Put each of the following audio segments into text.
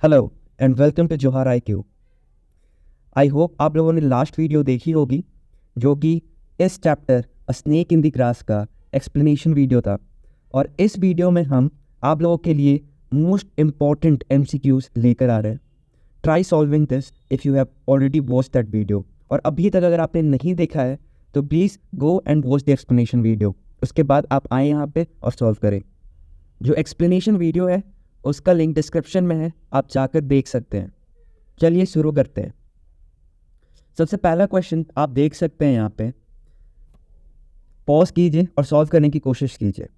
Hello and welcome to जोहार IQ। आई hope आप लोगों ने लास्ट वीडियो देखी होगी जो कि इस chapter a snake in the grass का एक्सप्लेनेशन वीडियो था। और इस वीडियो में हम आप लोगों के लिए मोस्ट इम्पॉर्टेंट MCQs लेकर आ रहे हैं। Try solving this if you have already watch that video. और अभी तक अगर आपने नहीं देखा है तो please go and watch the explanation video. उसके बाद आप आए यहाँ पे और सॉल्व करें। जो एक्सप्लेनेशन वीडियो है उसका लिंक डिस्क्रिप्शन में है, आप जाकर देख सकते हैं। चलिए शुरू करते हैं। सबसे पहला क्वेश्चन आप देख सकते हैं यहाँ पे, पॉज कीजिए और सॉल्व करने की कोशिश कीजिए।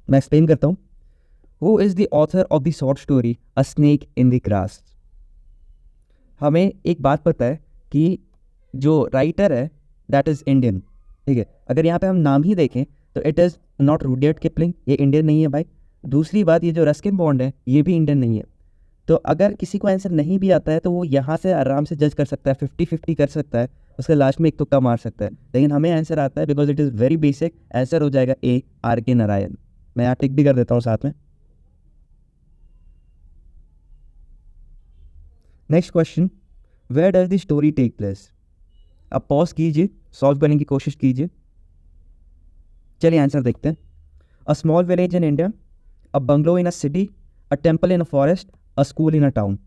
मैं एक्सप्लेन करता हूँ। Who is the author of the short story a snake in the grass. हमें एक बात पता है कि जो राइटर है दैट इज़ इंडियन, ठीक है। अगर यहाँ पे हम नाम ही देखें तो it is not Rudyard Kipling, ये इंडियन नहीं है भाई। दूसरी बात, ये जो रस्किन बॉन्ड है ये भी इंडियन नहीं है। तो अगर किसी को आंसर नहीं भी आता है तो वो यहाँ से आराम से जज कर सकता है, 50-50 कर सकता है, उसके लास्ट में एक तुक्का मार सकता है। लेकिन हमें आंसर आता है because it is very basic. Answer हो जाएगा ए, RK नारायण। मैं यहाँ टिक भी कर देता हूँ साथ में। Next question, where does the story take place. अब पॉज कीजिए, सॉल्व करने की कोशिश कीजिए। चलिए आंसर देखते हैं। A small village in India, a bungalow in a city, a temple in a forest, a school in a town.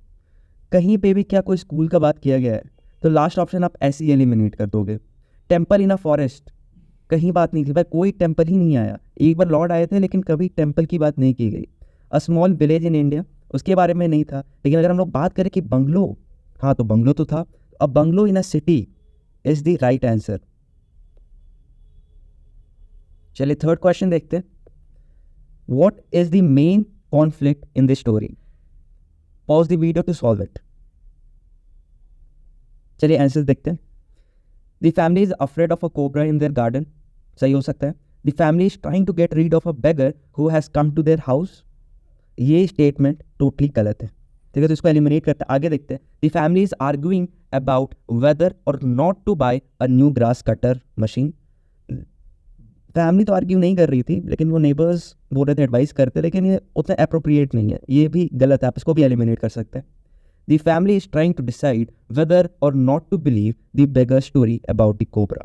कहीं पे भी क्या कोई स्कूल का बात किया गया है तो लास्ट ऑप्शन आप ऐसे ही एलिमिनेट कर दोगे। टेम्पल इन अ फॉरेस्ट, कहीं बात नहीं थी भाई, कोई टेम्पल ही नहीं आया। एक बार लॉर्ड आए थे लेकिन कभी टेम्पल की बात नहीं की गई। अ स्मॉल विलेज इन इंडिया, उसके बारे में नहीं था। लेकिन अगर हम लोग बात करें कि बंगलो, हाँ तो बंगलो तो था। A bungalow in a city is the right answer. चलिए थर्ड क्वेश्चन देखते हैं। What is the main conflict in the story. Pause the video to solve it. चलिए आंसर देखते हैं। The family is afraid of a cobra in their garden, सही हो सकता है। The family is trying to get rid of a beggar who has come to their house, ये statement totally गलत है, ठीक है। तो इसको एलिमिनेट करते हैं, आगे देखते हैं। The family is arguing about whether or not to buy a new grass cutter machine. Family तो आर्ग्यू नहीं कर रही थी लेकिन वो नेबर्स बोल रहे थे, एडवाइस करते, लेकिन ये उतना अप्रोप्रिएट नहीं है, ये भी गलत है। आप इसको भी एलिमिनेट कर सकते हैं। The family is trying to decide whether or not to believe the beggar story about the cobra.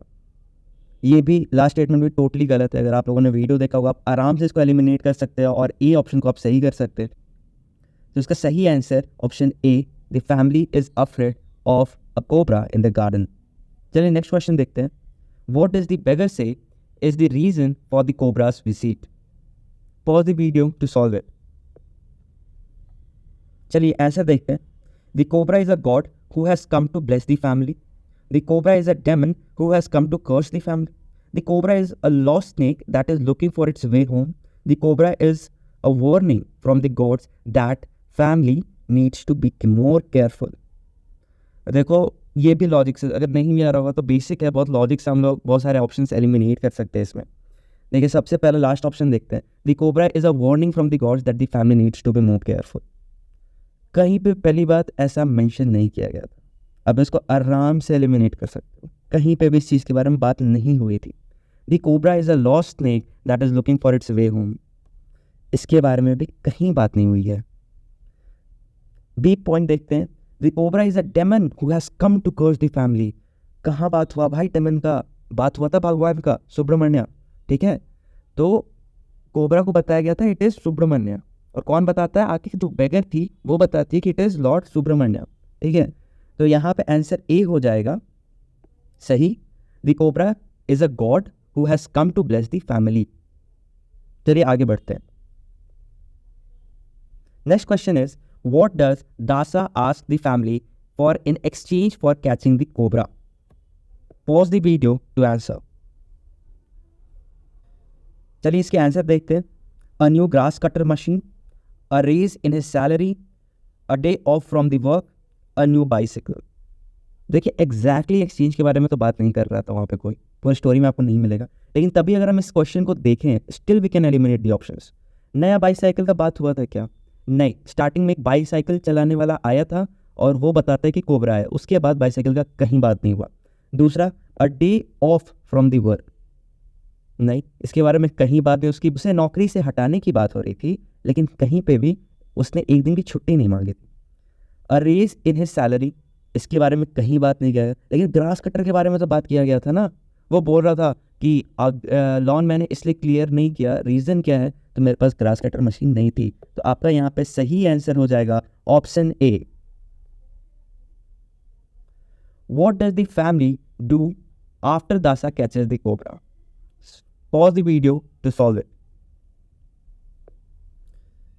ये भी लास्ट स्टेटमेंट भी टोटली गलत है। अगर आप लोगों ने वीडियो देखा होगा आप आराम से इसको एलिमिनेट कर सकते हैं और ए ऑप्शन को आप सही कर सकते हैं। तो इसका सही answer option a, the family is afraid of a cobra in the garden. चलिए नेक्स्ट क्वेश्चन देखते हैं। What does the beggar say is the reason for the cobra's visit. Pause the video to solve it. चलिए answer देखते हैं। The cobra is a god who has come to bless the family. The cobra is a demon who has come to curse the family. The cobra is a lost snake that is looking for its way home. The cobra is a warning from the gods that family needs to be more careful. देखो ये भी logic से, अगर नहीं भी आ रहा होगा तो बेसिक है बहुत, लॉजिक से हम लोग बहुत सारे ऑप्शंस एलिमिनेट कर सकते हैं इसमें। देखिए सबसे पहले लास्ट ऑप्शन देखते हैं। The cobra is a warning from the gods that the family needs to be more careful. कहीं पे पहली बात ऐसा मेंशन नहीं किया गया था। अब इसको आराम से एलिमिनेट कर सकते हो, कहीं पे भी इस चीज़ के बारे में बात नहीं हुई थी। The cobra is a lost snake that is looking for its way home, इसके बारे में भी कहीं बात नहीं हुई है। बी पॉइंट देखते हैं। The cobra is a demon who has come to curse the family. कहाँ बात हुआ भाई डेमन का, बात हुआ था भगवान का, सुब्रमण्य, ठीक है। तो कोबरा को बताया गया था इट इज़ सुब्रमण्य, और कौन बताता है, आखिर जो बेगर थी वो बताती है कि इट इज़ लॉर्ड सुब्रमण्य, ठीक है। तो यहाँ पे आंसर ए हो जाएगा सही। The cobra is a god who has come to bless the family. चलिए आगे बढ़ते हैं। Next question is what does Dasa ask the family for in exchange for catching the cobra. Pause the video to answer. चलिए इसके answer देखते हैं। A new grass cutter machine, a raise in his salary, a day off from the work, a new bicycle. देखिए exactly exchange के बारे में तो बात नहीं कर रहा था वहाँ पे, कोई पूरी स्टोरी में आपको नहीं मिलेगा। लेकिन तभी अगर हम इस क्वेश्चन को देखें still we can eliminate the options. नया बाईसाइकिल का बात हुआ था क्या, नहीं। स्टार्टिंग में एक बाईसाइकिल चलाने वाला आया था और वो बताता है कि कोबरा है, उसके बाद बाईसाइकिल का कहीं बात नहीं हुआ। दूसरा, अ day off from the work, नहीं, इसके बारे में कहीं बात नहीं। उसे नौकरी से हटाने की बात हो रही थी लेकिन कहीं पे भी उसने एक दिन की छुट्टी नहीं मांगी थी। A rage in his salary, इसके बारे में कहीं बात नहीं किया गया, लेकिन ग्रास कटर के बारे में तो बात किया गया था ना। वो बोल रहा था कि लॉन मैंने इसलिए क्लियर नहीं किया, रीज़न क्या है, तो मेरे पास ग्रास कटर मशीन नहीं थी। तो आपका यहाँ पे सही आंसर हो जाएगा option A. What does the family do after Dasa catches the cobra? Pause the video to solve it.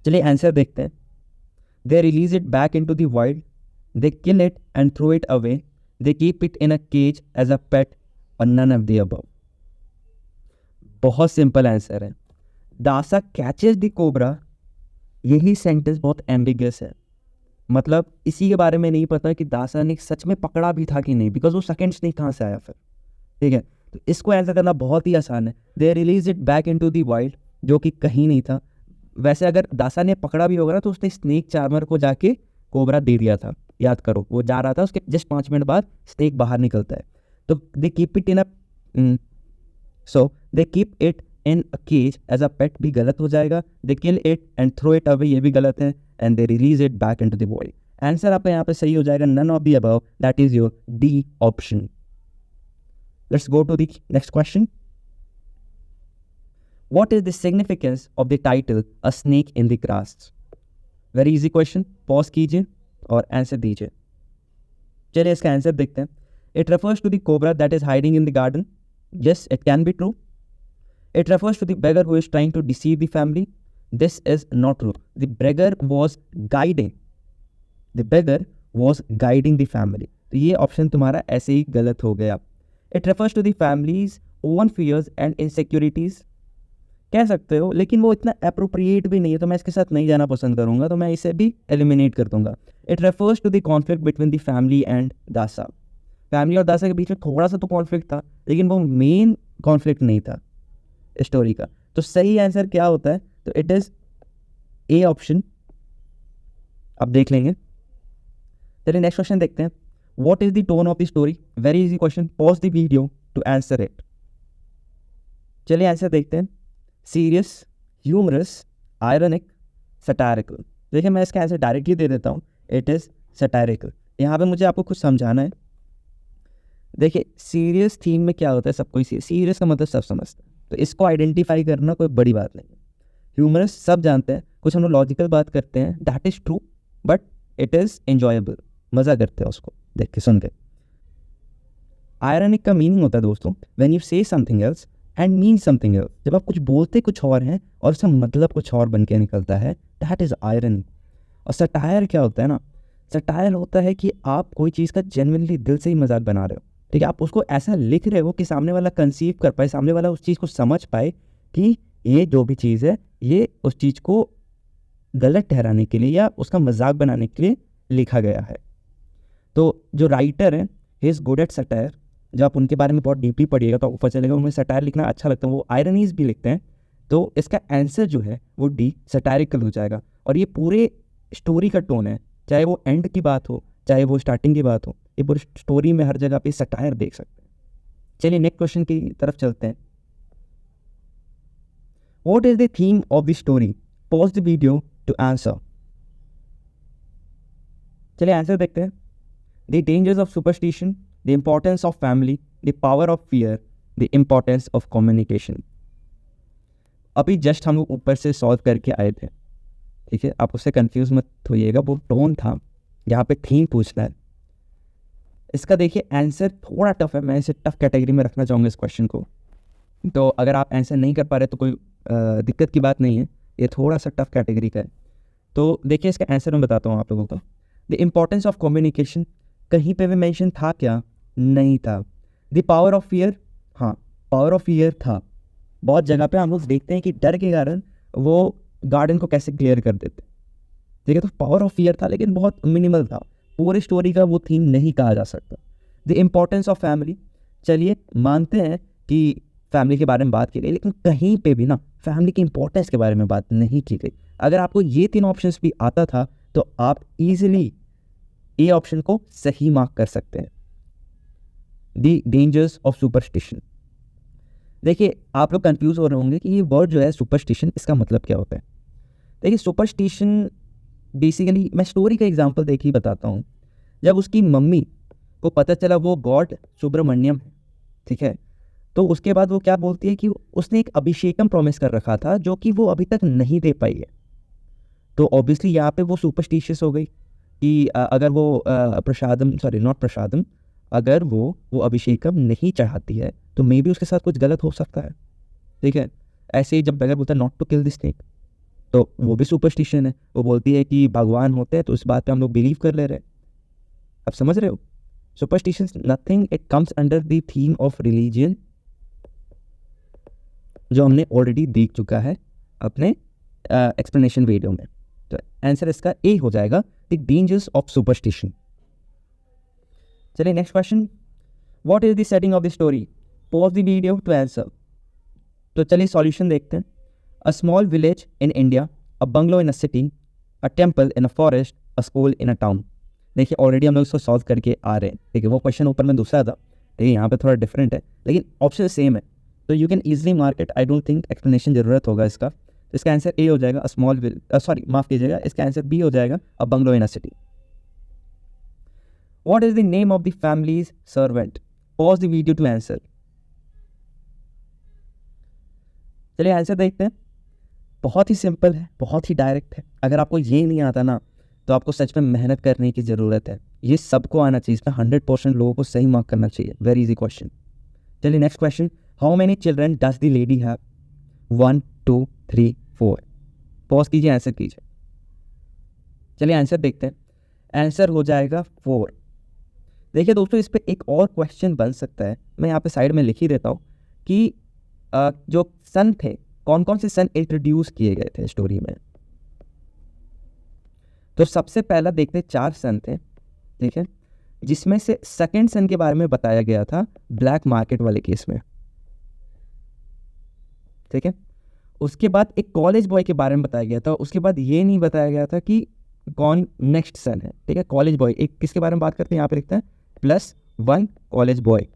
चलिए आंसर देखते हैं। They release it back into the wild. They kill it and throw it away. They keep it in a cage as a pet or none of the above. बहुत simple answer है। दासा catches the cobra, यही sentence बहुत ambiguous है। मतलब इसी के बारे में नहीं पता कि दासा ने सच में पकड़ा भी था कि नहीं, बिकॉज वो सेकंड स्नेक कहाँ से आया फिर। ठीक है, तो इसको आंसर करना बहुत ही आसान है। दे release it back into the wild, जो कि कहीं नहीं था। वैसे अगर दासा ने पकड़ा भी होगा ना, तो उसने स्नेक चार्मर को जाके कोबरा दे दिया था। याद करो, वो जा रहा था, उसके जस्ट 5 मिनट बाद स्नेक बाहर निकलता है। तो they keep it in a cage as a pet भी गलत हो जाएगा। They kill it and throw it away, ये भी गलत है। And they release it back into the wild. Answer आपका यहाँ पे सही हो जाएगा none of the above, that is your D option. Let's go to the next question. What is the significance of the title A Snake in the Grass? Very easy question. Pause कीजिए और answer दीजिए। चलिए इसका answer देखते हैं। It refers to the cobra that is hiding in the garden. Yes, it can be true. It refers to the beggar who is trying to deceive the family. This is not true. The beggar was guiding. The beggar was guiding the family. तो ये option तुम्हारा ऐसे ही गलत हो गया। It refers to the family's own fears and insecurities. कह सकते हो, लेकिन वो इतना अप्रोप्रिएट भी नहीं है, तो मैं इसके साथ नहीं जाना पसंद करूंगा, तो मैं इसे भी एलिमिनेट कर दूंगा। It refers to the conflict between the family and Dasa. Family और दासा के बीच में थोड़ा सा तो कॉन्फ्लिक्ट था, लेकिन वो मेन कॉन्फ्लिक्ट नहीं था स्टोरी का। तो सही आंसर क्या होता है, तो इट इज ए ऑप्शन। अब देख लेंगे। चलिए नेक्स्ट क्वेश्चन देखते हैं। What is the tone of the story? Very easy question, pause the video to answer it. चलिए आंसर देखते हैं। Serious, humorous, ironic, satirical. देखिए मैं इसका आंसर डायरेक्टली दे देता हूँ, इट इज़ सटायरिकल। यहाँ पे मुझे आपको कुछ समझाना है। देखिए सीरियस थीम में क्या होता है, सब कोई सीरियस का मतलब सब समझते हैं, तो इसको आइडेंटिफाई करना कोई बड़ी बात नहीं है। ह्यूमरस सब जानते हैं, कुछ हम लोग लॉजिकल बात करते हैं, that is true, but it is enjoyable, मज़ा करते हैं उसको देख के सुन के। आयरनिक का मीनिंग होता है दोस्तों, व्हेन यू से something else and mean something else, जब आप कुछ बोलते कुछ और हैं और उसका मतलब कुछ और बन के निकलता है, दैट इज़ आयरन। और सटायर क्या होता है ना, सटायर होता है कि आप कोई चीज़ का जेन्युइनली दिल से ही मजाक बना रहे हो। ठीक है, आप उसको ऐसा लिख रहे हो कि सामने वाला कंसीव कर पाए, सामने वाला उस चीज़ को समझ पाए कि ये जो भी चीज़ है ये उस चीज़ को गलत ठहराने के लिए या उसका मजाक बनाने के लिए लिखा गया है। तो जो राइटर है he is good at satire. जब आप उनके बारे में बहुत डीपली पढ़िएगा तो पता चलेगा उन्हें सटायर लिखना अच्छा लगता है, वो आयरनीज भी लिखते हैं। तो इसका आंसर जो है वो डी सटायरिकल हो जाएगा। और ये पूरे स्टोरी का टोन है, चाहे वो एंड की बात हो चाहे वो स्टार्टिंग की बात हो, ये पूरी स्टोरी में हर जगह पे सटायर देख सकते हैं। चलिए नेक्स्ट क्वेश्चन की तरफ चलते हैं। What is the theme of the story? Pause the video to answer. चलिए आंसर देखते हैं। The dangers of superstition, the importance of family, the power of fear, the importance of communication। अभी just हम लोग ऊपर से सॉल्व करके आए थे, ठीक है, आप उससे कंफ्यूज मत होइएगा, वो टोन था, यहाँ पे थीम पूछना है। इसका देखिए आंसर थोड़ा टफ है, मैं इसे टफ कैटेगरी में रखना चाहूँगा इस क्वेश्चन को। तो अगर आप आंसर नहीं कर पा रहे तो कोई दिक्कत की बात नहीं है, ये थोड़ा सा टफ कैटेगरी का है। तो देखिए इसका आंसर मैं बताता हूँ आप लोगों को। द इम्पोर्टेंस ऑफ कम्युनिकेशन, कहीं पे भी मेंशन था क्या? नहीं था। द पावर ऑफ फियर, हाँ पावर ऑफ फियर था। बहुत जगह पे हम लोग देखते हैं कि डर के कारण वो गार्डन को कैसे क्लियर कर देते, ठीक है, तो पावर ऑफ फियर था लेकिन बहुत मिनिमल था, पूरी स्टोरी का वो थीम नहीं कहा जा सकता। द इम्पोर्टेंस ऑफ फैमिली, चलिए मानते हैं कि फैमिली के बारे में बात की गई, लेकिन कहीं पे भी ना फैमिली की इंपॉर्टेंस के बारे में बात नहीं की गई। अगर आपको ये 3 ऑप्शंस भी आता था तो आप इजीली ए ऑप्शन को सही मार्क कर सकते हैं। द डेंजर्स ऑफ सुपरस्टिशन, देखिए आप लोग कंफ्यूज हो रहे होंगे कि ये वर्ड जो है सुपरस्टिशन, इसका मतलब क्या होता है। देखिए सुपरस्टिशन बेसिकली मैं स्टोरी का एग्जांपल देख ही बताता हूँ। जब उसकी मम्मी को पता चला वो गॉड सुब्रमण्यम है, ठीक है, तो उसके बाद वो क्या बोलती है कि उसने एक अभिषेकम प्रॉमिस कर रखा था जो कि वो अभी तक नहीं दे पाई है। तो ऑब्वियसली यहाँ पे वो सुपरस्टिशियस हो गई कि अगर वो प्रसादम, सॉरी नॉट प्रसादम, अगर वो अभिषेकम नहीं चाहती है तो मे बी उसके साथ कुछ गलत हो सकता है, ठीक है। ऐसे ही जब बैगर बोलता है not to kill the snake, तो वो भी सुपरस्टिशन है। वो बोलती है कि भगवान होते हैं तो इस बात पे हम लोग बिलीव कर ले रहे हैं। आप समझ रहे हो? Superstition nothing, it comes under the theme of religion, जो हमने ऑलरेडी देख चुका है अपने एक्सप्लेनेशन वीडियो में। तो आंसर इसका ए हो जाएगा, द डेंजर्स ऑफ सुपरस्टिशन। चलिए next question, what is the setting of the story? Pause the video to answer. तो चलिए सॉल्यूशन देखते हैं। A small village in India, a bungalow in a city, a temple in a forest, a school in a town. देखिए already हम लोग इसको solve करके आ रहे हैं, ठीक है। वो क्वेश्चन ऊपर में दूसरा था, ठीक है, यहाँ पे थोड़ा डिफरेंट है लेकिन ऑप्शन सेम है, तो you can easily mark it. I don't think explanation ज़रूरत होगा इसका। तो इसका आंसर ए हो जाएगा, अ स्मॉल विल, सॉरी माफ़ कीजिएगा, इसका आंसर बी हो जाएगा, a bungalow in a city. What is the name of the family's servant? Pause the video to answer. चलिए आंसर देखते हैं। बहुत ही सिंपल है, बहुत ही डायरेक्ट है। अगर आपको ये नहीं आता ना तो आपको सच में मेहनत करने की ज़रूरत है। ये सबको आना चाहिए, इसमें 100% लोगों को सही मार्क करना चाहिए। Very easy question. चलिए next question, how many children does the lady have? 1 2 3 4। Pause कीजिए, आंसर कीजिए। चलिए आंसर देखते हैं। आंसर हो जाएगा 4। देखिए दोस्तों, इस पर एक और क्वेश्चन बन सकता है, मैं यहाँ पे साइड में लिख ही देता हूँ कि जो सन थे, कौन कौन से सन इंट्रोड्यूस किए गए थे स्टोरी में। तो सबसे पहला देखते 4 सन थे, ठीक है, जिसमें से सेकंड सन के बारे में बताया गया था ब्लैक मार्केट वाले केस में, ठीक है। उसके बाद एक कॉलेज बॉय के बारे में बताया गया था। उसके बाद ये नहीं बताया गया था कि कौन नेक्स्ट सन है, ठीक है। कॉलेज बॉय एक किसके बारे में बात करते हैं, यहाँ पे लिखते हैं +1 कॉलेज बॉय।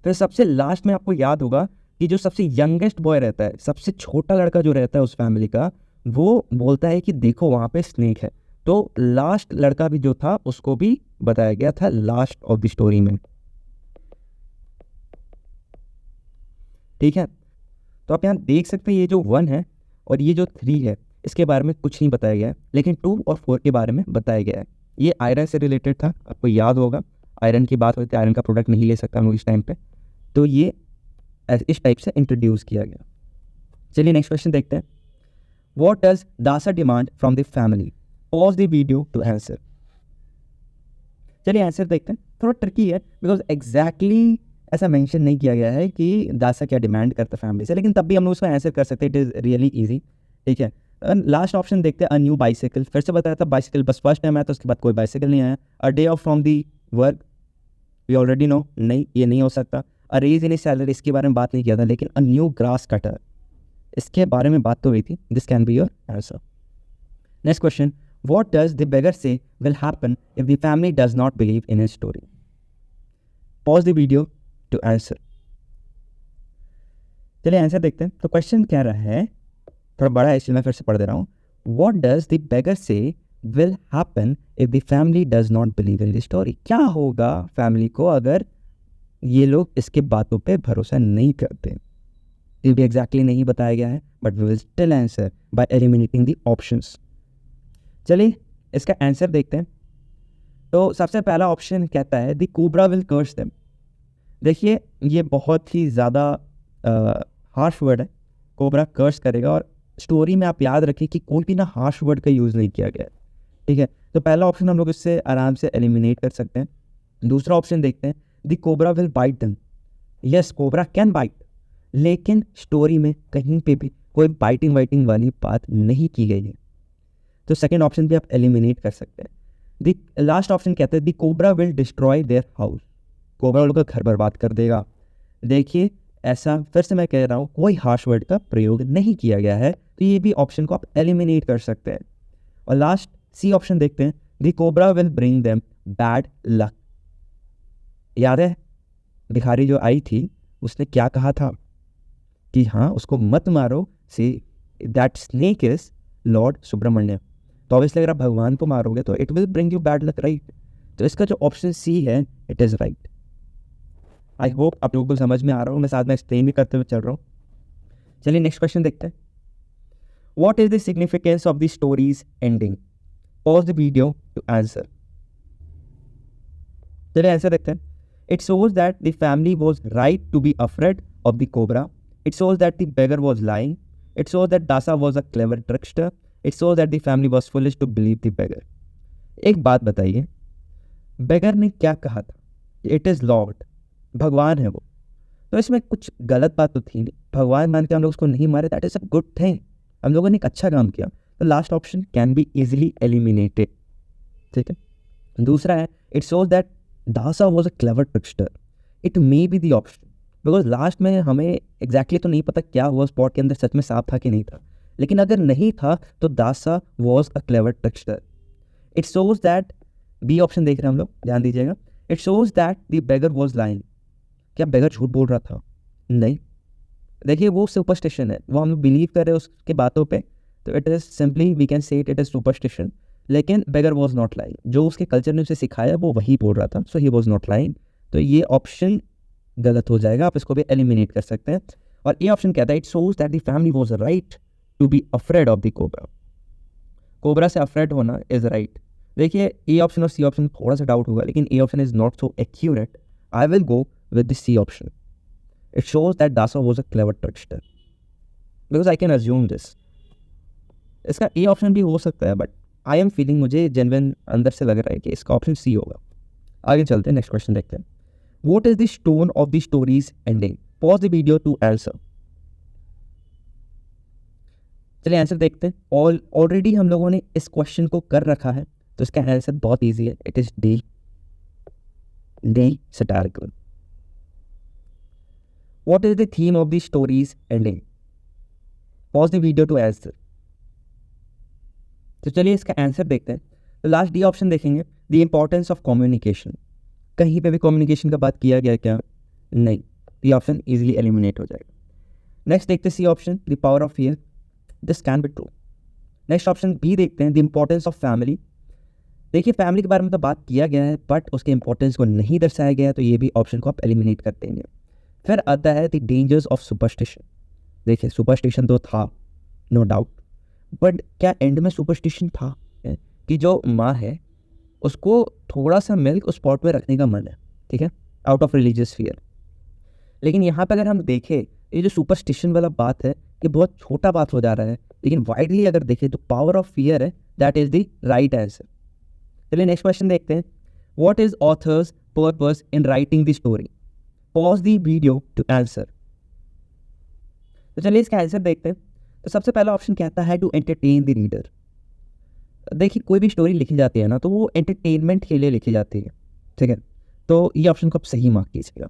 फिर सबसे लास्ट में आपको याद होगा कि जो सबसे यंगेस्ट बॉय रहता है, सबसे छोटा लड़का जो रहता है उस फैमिली का, वो बोलता है कि देखो वहाँ पे स्नेक है। तो लास्ट लड़का भी जो था उसको भी बताया गया था लास्ट ऑफ द स्टोरी में, ठीक है। तो आप यहाँ देख सकते हैं ये जो 1 है और ये जो 3 है इसके बारे में कुछ नहीं बताया गया है, लेकिन 2 और 4 के बारे में बताया गया है। ये आयरन से रिलेटेड था, आपको याद होगा आयरन की बात होती है, आयरन का प्रोडक्ट नहीं ले सकता हम लोग इस टाइम पे, तो ये इस टाइप से इंट्रोड्यूस किया गया। चलिए नेक्स्ट क्वेश्चन देखते हैं। What does Dasa demand from the family? Pause the video to answer. चलिए आंसर देखते हैं। थोड़ा ट्रिकी है बिकॉज एग्जैक्टली ऐसा मेंशन नहीं किया गया है कि दासा क्या डिमांड करता है फैमिली से, लेकिन तब भी हम लोग उसका आंसर कर सकते हैं। इट इज़ रियली ईजी, ठीक है। लास्ट ऑप्शन देखते हैं, अ न्यू बाइसाइकिल। फिर से बताया था बाइसाइकिल बस फर्स्ट टाइम आया था, उसके बाद कोई बाइसाइकिल नहीं आया। A day off from the work, we already know, नहीं ये नहीं हो सकता। अ रेज इन सैलरी, इसके बारे में बात नहीं किया था, लेकिन अ न्यू ग्रास कटर, इसके बारे में बात तो हुई थी। This can be your answer. Next question, what does the beggar say will happen if the family does not believe in his story? Pause the video to answer. चलिए answer देखते हैं। तो क्वेश्चन क्या रहा है, थोड़ा बड़ा है इसलिए मैं फिर से पढ़ दे रहा हूँ। What does the beggar say will happen if the family does not believe in the story? क्या होगा फैमिली को अगर ये लोग इसके बातों पे भरोसा नहीं करते? ये भी एग्जैक्टली नहीं बताया गया है, but we will still answer by eliminating the options. चलिए इसका आंसर देखते हैं। तो सबसे पहला ऑप्शन कहता है the cobra will curse them. देखिए ये बहुत ही ज़्यादा हार्श वर्ड है, कोबरा कर्स करेगा, और स्टोरी में आप याद रखें कि कोई भी ना हार्श वर्ड का यूज़ नहीं किया गया है, ठीक है। तो पहला ऑप्शन हम लोग इससे आराम से एलिमिनेट कर सकते हैं। दूसरा ऑप्शन देखते हैं, the cobra will bite them. Yes, cobra can bite, लेकिन स्टोरी में कहीं पे भी कोई बाइटिंग वाइटिंग वाली बात नहीं की गई है, तो सेकेंड ऑप्शन भी आप एलिमिनेट कर सकते हैं। द लास्ट ऑप्शन कहते हैं the cobra will destroy their house. Cobra लोग का घर बर्बाद कर देगा। देखिए ऐसा फिर से मैं कह रहा हूँ, कोई हार्श वर्ड का प्रयोग नहीं किया गया है, तो ये भी ऑप्शन को आप एलिमिनेट कर सकते हैं। और लास्ट सी ऑप्शन देखते हैं, the cobra will bring them bad luck. याद है भिखारी जो आई थी उसने क्या कहा था कि हाँ उसको मत मारो, say that snake is Lord Subramaniam. तो ऑब्वियसली अगर आप भगवान को मारोगे तो it will bring you bad luck, right. तो इसका जो ऑप्शन सी है it is right. I hope आप लोगों को समझ में आ रहा हूँ, मैं साथ में एक्सप्लेन भी करते हुए चल रहा हूँ। चलिए नेक्स्ट क्वेश्चन देखते हैं। What is the significance of the story's ending? Pause the video to answer. चलिए आंसर देखते हैं। It shows that the family was right to be afraid of the cobra. It shows that the beggar was lying. It shows that Dasa was a clever trickster. It shows that the family was foolish to believe the beggar. एक बात बताइए, बेगर ने क्या कहा था? It is Lord, भगवान है वो। तो इसमें कुछ गलत बात तो थी नहीं, भगवान मान के हम लोग उसको नहीं मारे, that is a good thing, हम लोगों ने एक अच्छा काम किया। तो last option can be easily eliminated, ठीक है। दूसरा है it shows that Dasa was a clever trickster. It may be the option, because last में हमें एग्जैक्टली तो नहीं पता क्या हुआ स्पॉट के अंदर, सच में सांप था कि नहीं था, लेकिन अगर नहीं था तो Dasa was a clever trickster. It shows that, B option देख रहे हैं हम लोग, ध्यान दीजिएगा। It shows that the beggar was lying. क्या बेगर झूठ बोल रहा था? नहीं, देखिए वो सुपरस्टिशन है, वो हम लोग बिलीव कर रहे हैं उसके बातों पे, तो it is simply we can say it is superstition. लेकिन बेगर वॉज नॉट लाइंग, जो उसके कल्चर ने उसे सिखाया वो वही बोल रहा था, सो ही वॉज नॉट लाइंग। तो ये ऑप्शन गलत हो जाएगा, आप इसको भी एलिमिनेट कर सकते हैं। और ये ऑप्शन कहता है it shows that the family was right to be afraid of the cobra. Cobra से अफ्रेड होना इज राइट। देखिए ए ऑप्शन और सी ऑप्शन थोड़ा सा डाउट होगा, लेकिन A option is not so accurate. I will go with the C option. It shows that Dasa was a clever trickster, because I can assume this. इसका A option भी हो सकता है, बट आई एम फीलिंग, मुझे genuine अंदर से लग रहा है कि इसका ऑप्शन सी होगा। आगे चलते हैं, नेक्स्ट क्वेश्चन देखते हैं। What is the tone of the story's ending? Pause the video to answer. चलिए आंसर देखते हैं। ऑलरेडी हम लोगों ने इस क्वेश्चन को कर रखा है, तो इसका आंसर बहुत इजी है, it is D, satirical. What is the theme of the story's ending? Pause the video to answer. तो चलिए इसका आंसर देखते हैं। तो लास्ट डी ऑप्शन देखेंगे, द इंपॉर्टेंस ऑफ कम्युनिकेशन। कहीं पे भी कम्युनिकेशन का बात किया गया क्या? नहीं, दी ऑप्शन इजीली एलिमिनेट हो जाएगा। नेक्स्ट देखते हैं C option, the power of fear, this can be true. Next option B देखते हैं, द इंपॉर्टेंस ऑफ फैमिली। देखिए फैमिली के बारे में तो बात किया गया है, बट उसके इंपॉर्टेंस को नहीं दर्शाया गया है, तो ये भी ऑप्शन को आप एलिमिनेट कर देंगे। फिर आता है द डेंजर्स ऑफ सुपरस्टिशन। देखिए सुपरस्टिशन तो था, नो डाउट, बट क्या एंड में सुपरस्टिशन था कि जो माँ है उसको थोड़ा सा मिल्क उस पॉट में रखने का मन है, ठीक है, आउट ऑफ रिलीजियस फियर। लेकिन यहाँ पे अगर हम देखें, ये जो सुपरस्टिशन वाला बात है ये बहुत छोटा बात हो जा रहा है, लेकिन वाइडली अगर देखें तो पावर ऑफ फियर है, that is the right answer. चलिए नेक्स्ट क्वेश्चन देखते हैं। What is author's purpose in writing the story? Pause the video to answer. तो चलिए इसका आंसर देखते हैं। तो सबसे पहला ऑप्शन कहता है टू एंटरटेन द रीडर। देखिए कोई भी स्टोरी लिखी जाती है ना, तो वो एंटरटेनमेंट के लिए लिखी जाती है, ठीक है। तो ये ऑप्शन को आप सही मार्क कीजिएगा।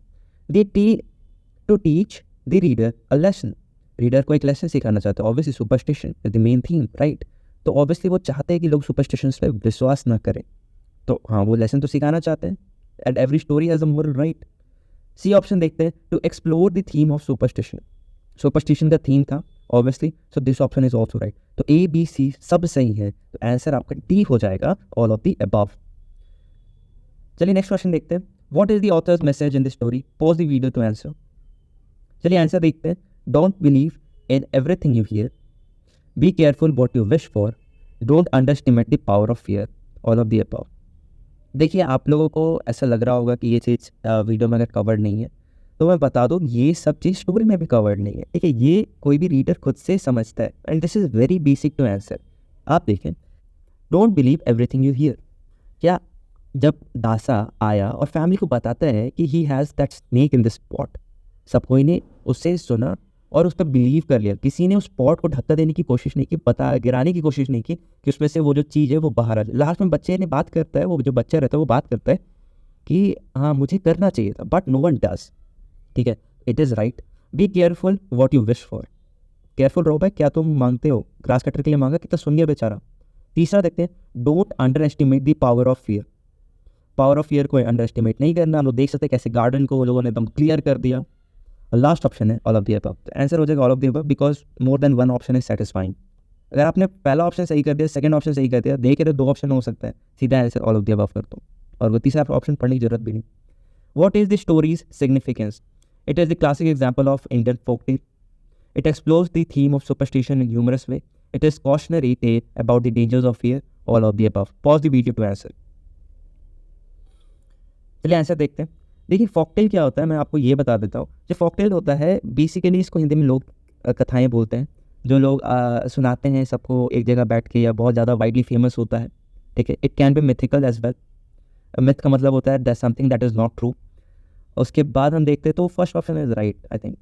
To teach the reader a lesson. Reader को एक लेसन सिखाना चाहते हैं, obviously superstition is the main theme, right. तो ऑब्वियसली वो चाहते हैं कि लोग सुपरस्टिशंस पे विश्वास ना करें, तो हाँ वो लेसन तो सिखाना चाहते हैं। And every story has a moral, right. C option देखते हैं, to explore the theme of superstition. Superstition का थीम था obviously, so this option is also right. तो ए बी सी सब सही है, तो आंसर आपका डी हो जाएगा, ऑल ऑफ द अबव। चलिए नेक्स्ट क्वेश्चन देखते हैं। What is the author's message in the story? Pause the video to answer. चलिए आंसर देखते हैं। Don't believe in everything you hear, be careful what you wish for, don't underestimate the power of fear, all of the above. देखिए आप लोगों को ऐसा लग रहा होगा कि ये चीज़ वीडियो में अगर कवर्ड नहीं है, तो मैं बता दूँ ये सब चीज़ स्टोरी में भी कवर्ड नहीं है, ठीक है। ये कोई भी रीडर खुद से समझता है, and this is very basic to answer. आप देखें, don't believe everything you hear. क्या जब दासा आया और फैमिली को बताता है कि he has that snake in this pot, सब कोई ने उससे सुना और उस पर बिलीव कर लिया। किसी ने उस पॉट को धक्का देने की कोशिश नहीं की, पता गिराने की कोशिश नहीं की कि उसमें से वो जो चीज़ है वो बाहर आ जाए। लास्ट में बच्चे ने बात करता है, वो जो बच्चा रहता है वो बात करता है कि हाँ मुझे करना चाहिए था, बट नो वन डज, ठीक है। It is right. B careful what you wish for. Careful रहो भाई, क्या तुम मांगते हो? ग्रास कटर के लिए मांगा, कितना सुन गया बेचारा। तीसरा देखते हैं, don't under estimate the power of fear. Power of fear को अंडर एस्टिमेट नहीं करना। हम लोग देख सकते हैं कैसे गार्डन को वो लोगों ने एकदम क्लियर कर दिया। लास्ट ऑप्शन है all of the above. Answer हो जाएगा all of the above, because more than one option is satisfying. अगर आपने पहला ऑप्शन सही कर दिया, सेकंड ऑप्शन सही कर दिया, देखे तो 2 ऑप्शन हो सकता है, सीधा answer all of the above कर दो और वो तीसरा ऑप्शन पढ़ने की जरूरत भी नहीं। What is the story's significance? It is the classic example of Indian folk tale. It explores the theme of superstition in humorous way. It is cautionary tale about the dangers of fear, all of the above. Pause the video to answer. चलिए answer देखते हैं। देखिए फॉकटेल क्या होता है, मैं आपको ये बता देता हूँ। जो फॉकटेल होता है बेसिकली, इसको हिंदी में लोग कथाएं बोलते हैं, जो लोग सुनाते हैं सबको एक जगह बैठ के, या बहुत ज़्यादा वाइडली फेमस होता है, ठीक है। It can be mythical as well. Myth का मतलब होता है that something that is not true. उसके बाद हम देखते हैं तो first option is right I think.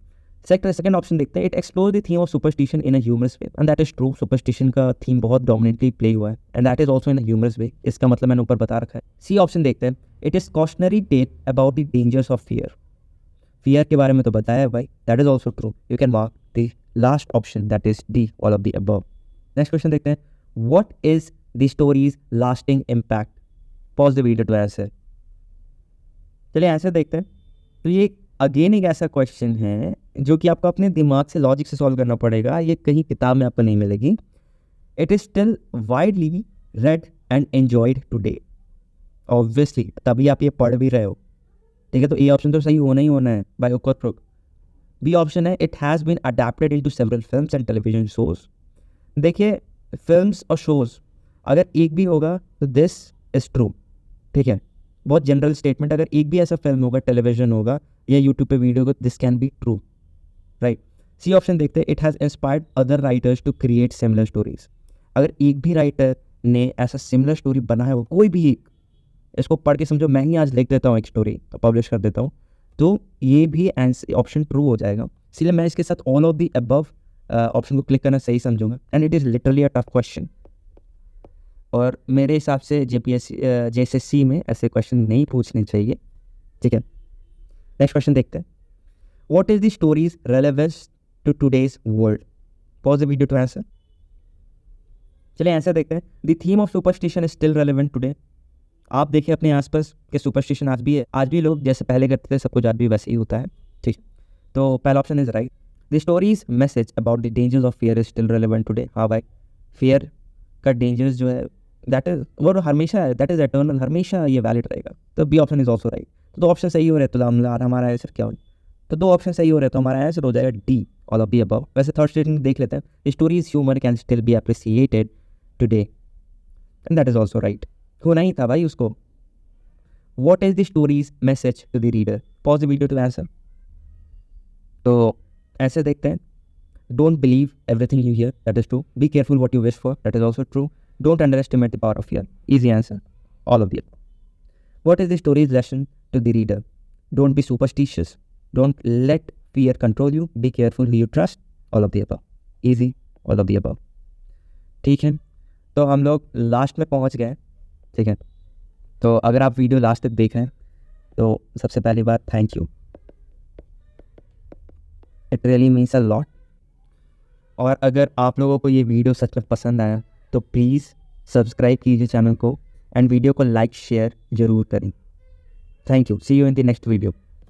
Second option देखते हैं। It explore the theme of superstition in a humorous way, and that is true. Superstition का थीम बहुत डोमिनेटली प्ले हुआ है, and that is also in a humorous way. इसका मतलब मैंने ऊपर बता रखा है। सी ऑप्शन देखते हैं। It is cautionary tale about the dangers of fear. Fear के बारे में तो बताया है भाई, that is also true. You can mark the last option, that is D, all of the above. Next question देखते हैं। What is the story's lasting impact? Pause the video to answer. चलिए आंसर देखते हैं। तो ये again एक ऐसा question है जो कि आपको अपने दिमाग से, लॉजिक से सॉल्व करना पड़ेगा, ये कहीं किताब में आपको नहीं मिलेगी। It is still widely red and enjoyed today. Obviously तभी आप ये पढ़ भी रहे हो, ठीक है। तो ए ऑप्शन तो सही होना ही होना है बाय हुक और क्रुक। बी ऑप्शन है it has been adapted into several films and television shows. देखिए फिल्म्स और शोज अगर एक भी होगा तो दिस इज ट्रू, ठीक है। बहुत जनरल स्टेटमेंट, अगर एक भी ऐसा फिल्म होगा, टेलीविजन होगा या यूट्यूब पे वीडियो होगा, this can be true, right. C option देखते हैं। It has inspired other writers to create similar stories. अगर एक भी राइटर ने ऐसा सिमिलर स्टोरी बनाया हो, कोई भी एक, इसको पढ़ के समझो मैं ही आज लिख देता हूँ एक स्टोरी, पब्लिश कर देता हूँ, तो ये भी ऑप्शन ट्रू हो जाएगा। इसलिए मैं इसके साथ all of the above option को क्लिक करना सही समझूंगा। And it is literally a tough question, और मेरे हिसाब से JSSC में ऐसे क्वेश्चन नहीं पूछने चाहिए, ठीक है। नेक्स्ट क्वेश्चन देखते हैं। What is the story's relevance to today's world? Pause the video to answer. चलिए आंसर देखते हैं। The theme of superstition is still relevant today. आप देखिए अपने आसपास के सुपरस्टिशन आज भी है, आज भी लोग जैसे पहले करते थे सब कुछ आज भी वैसे ही होता है, ठीक। तो पहला option is right. The story's message about the dangers of fear is still relevant today. हाँ भाई, फियर का डेंजर्स जो है दैट इज वो हमेशा है, दैट इज एटर्नल, हमेशा ये वैलिड रहेगा। तो B option is also right. तो 2 ऑप्शन सही हो रहे तो हमारा आंसर क्या हो? तो 2 ऑप्शन सही हो रहे तो हमारा आंसर हो जाएगा D, all of the above. वैसे थर्ड स्टेटमेंट देख लेते हैं। Story's humour can still be appreciated today, and that is also right. होना ही था भाई उसको। What is the story's message to the reader? Pause the video to answer. तो आंसर देखते हैं। Don't believe everything you hear, that is true. Be careful what you wish for, that is also true. Don't underestimate the power of fear. Easy answer. All of the above. What is the story's lesson to the reader? Don't be superstitious. Don't let fear control you. Be careful who you trust. All of the above. Easy. All of the above. ठीक है, तो हम लोग last में पहुंच गए, ठीक है। तो अगर आप वीडियो लास्ट तक देख रहे हैं तो सबसे पहली बात thank you, it really means a lot. और अगर आप लोगों को ये वीडियो सच में पसंद आया तो प्लीज़ सब्सक्राइब कीजिए चैनल को, एंड वीडियो को लाइक शेयर ज़रूर करें। Thank you. See you in the next video.